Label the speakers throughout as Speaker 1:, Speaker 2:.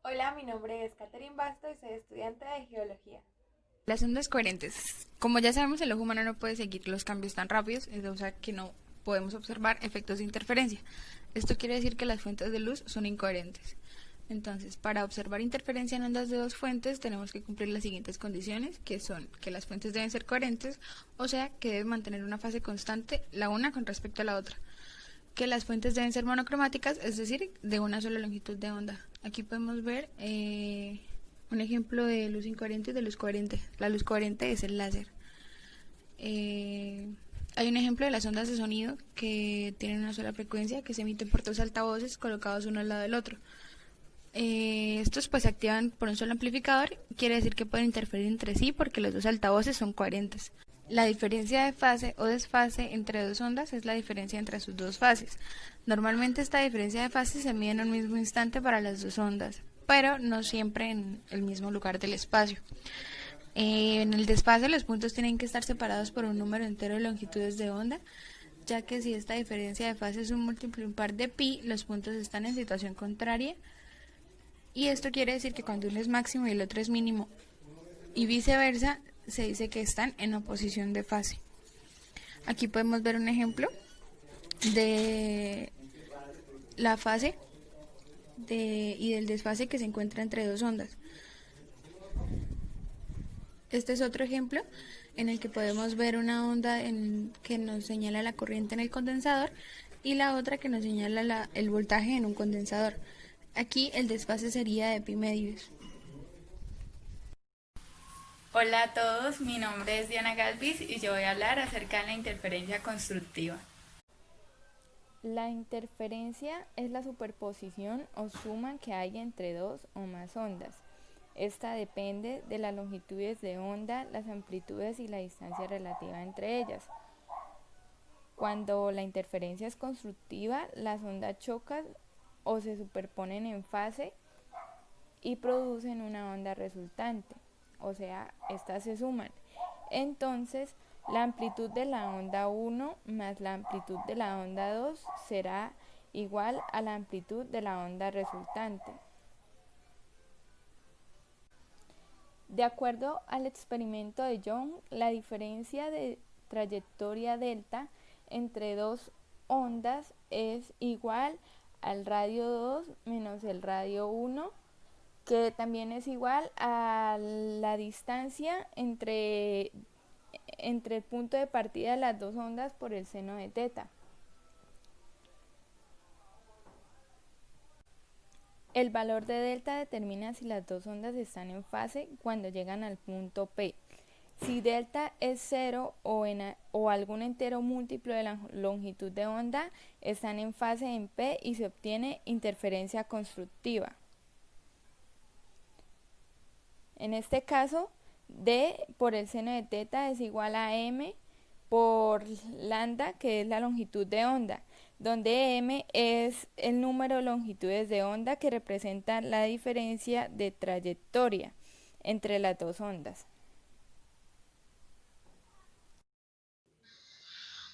Speaker 1: Hola, mi nombre es Catherine Basto y soy estudiante de Geología.
Speaker 2: Las ondas coherentes. Como ya sabemos, el ojo humano no puede seguir los cambios tan rápidos, o sea que no podemos observar efectos de interferencia. Esto quiere decir que las fuentes de luz son incoherentes. Entonces, para observar interferencia en ondas de dos fuentes, tenemos que cumplir las siguientes condiciones, que son que las fuentes deben ser coherentes, o sea, que deben mantener una fase constante la una con respecto a la otra. Que las fuentes deben ser monocromáticas, es decir, de una sola longitud de onda. Aquí podemos ver un ejemplo de luz incoherente y de luz coherente. La luz coherente es el láser. Eh, Hay un ejemplo de las ondas de sonido que tienen una sola frecuencia que se emiten por dos altavoces colocados uno al lado del otro. Estos pues se activan por un solo amplificador, quiere decir que pueden interferir entre sí porque los dos altavoces son coherentes. La diferencia de fase o desfase entre dos ondas es la diferencia entre sus dos fases. Normalmente esta diferencia de fase se mide en un mismo instante para las dos ondas, pero no siempre en el mismo lugar del espacio. En el desfase los puntos tienen que estar separados por un número entero de longitudes de onda, ya que si esta diferencia de fase es un múltiplo impar de pi, los puntos están en situación contraria y esto quiere decir que cuando uno es máximo y el otro es mínimo y viceversa, se dice que están en oposición de fase. Aquí podemos ver un ejemplo de la fase y del desfase que se encuentra entre dos ondas. Este es otro ejemplo en el que podemos ver una onda que nos señala la corriente en el condensador y la otra que nos señala el voltaje en un condensador. Aquí el desfase sería de pi medios.
Speaker 3: Hola a todos, mi nombre es Diana Galvis y yo voy a hablar acerca de la interferencia constructiva.
Speaker 4: La interferencia es la superposición o suma que hay entre dos o más ondas. Esta depende de las longitudes de onda, las amplitudes y la distancia relativa entre ellas. Cuando la interferencia es constructiva, las ondas chocan o se superponen en fase y producen una onda resultante, o sea, estas se suman. Entonces, la amplitud de la onda 1 más la amplitud de la onda 2 será igual a la amplitud de la onda resultante. De acuerdo al experimento de Young, la diferencia de trayectoria delta entre dos ondas es igual al radio 2 menos el radio 1, que también es igual a la distancia entre el punto de partida de las dos ondas por el seno de teta. El valor de delta determina si las dos ondas están en fase cuando llegan al punto P. Si delta es 0 o algún entero múltiplo de la longitud de onda, están en fase en P y se obtiene interferencia constructiva. En este caso, D por el seno de teta es igual a M por lambda, que es la longitud de onda, donde M es el número de longitudes de onda que representa la diferencia de trayectoria entre las dos ondas.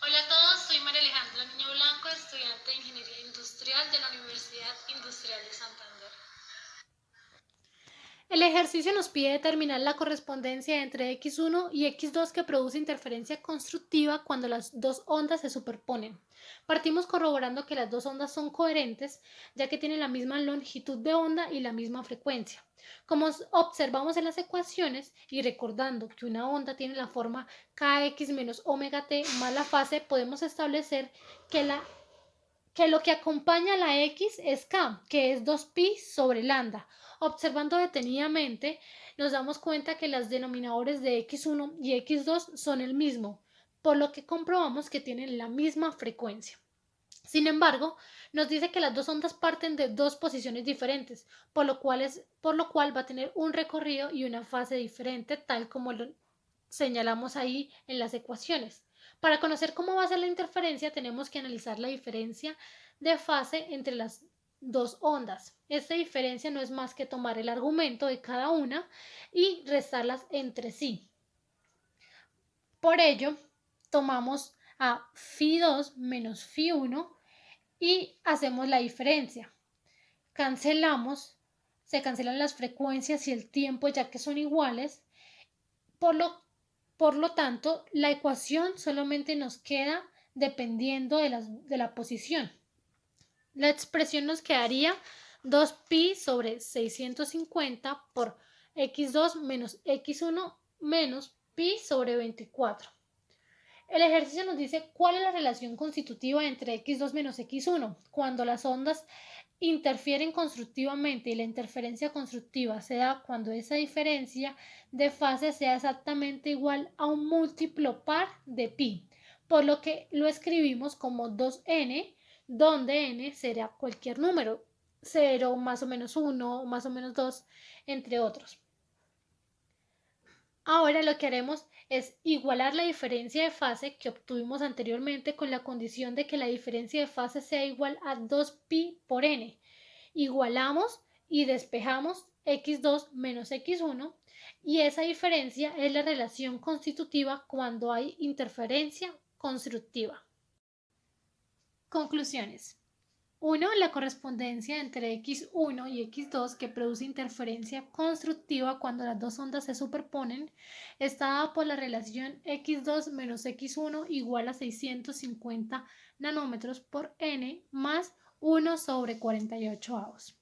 Speaker 5: Hola a todos, soy María Alejandra Niño Blanco, estudiante de Ingeniería Industrial de la Universidad Industrial de Santander. El ejercicio nos pide determinar la correspondencia entre x1 y x2 que produce interferencia constructiva cuando las dos ondas se superponen. Partimos corroborando que las dos ondas son coherentes, ya que tienen la misma longitud de onda y la misma frecuencia. Como observamos en las ecuaciones y recordando que una onda tiene la forma kx menos omega t más la fase, podemos establecer que lo que acompaña a la x es k, que es 2pi sobre lambda. Observando detenidamente, nos damos cuenta que los denominadores de x1 y x2 son el mismo, por lo que comprobamos que tienen la misma frecuencia. Sin embargo, nos dice que las dos ondas parten de dos posiciones diferentes, por lo cual va a tener un recorrido y una fase diferente, tal como lo señalamos ahí en las ecuaciones. Para conocer cómo va a ser la interferencia, tenemos que analizar la diferencia de fase entre las dos ondas. Esta diferencia no es más que tomar el argumento de cada una y restarlas entre sí. Por ello, tomamos a phi2 menos phi1 y hacemos la diferencia. Cancelamos se cancelan las frecuencias y el tiempo ya que son iguales. Por lo tanto, la ecuación solamente nos queda dependiendo de la posición. La expresión nos quedaría 2pi sobre 650 por x2 menos x1 menos pi sobre 24. El ejercicio nos dice cuál es la relación constitutiva entre x2 menos x1 cuando las ondas interfieren constructivamente y la interferencia constructiva se da cuando esa diferencia de fase sea exactamente igual a un múltiplo par de pi, por lo que lo escribimos como 2n, donde n será cualquier número, 0, más o menos 1, más o menos 2, entre otros. Ahora lo que haremos es igualar la diferencia de fase que obtuvimos anteriormente con la condición de que la diferencia de fase sea igual a 2pi por n. Igualamos y despejamos x2 menos x1 y esa diferencia es la relación constitutiva cuando hay interferencia constructiva. Conclusiones. 1. La correspondencia entre x1 y x2 que produce interferencia constructiva cuando las dos ondas se superponen está dada por la relación x2 menos x1 igual a 650 nanómetros por n más 1 sobre 48 avos.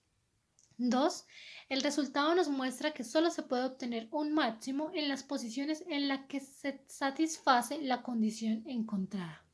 Speaker 5: 2. El resultado nos muestra que solo se puede obtener un máximo en las posiciones en las que se satisface la condición encontrada.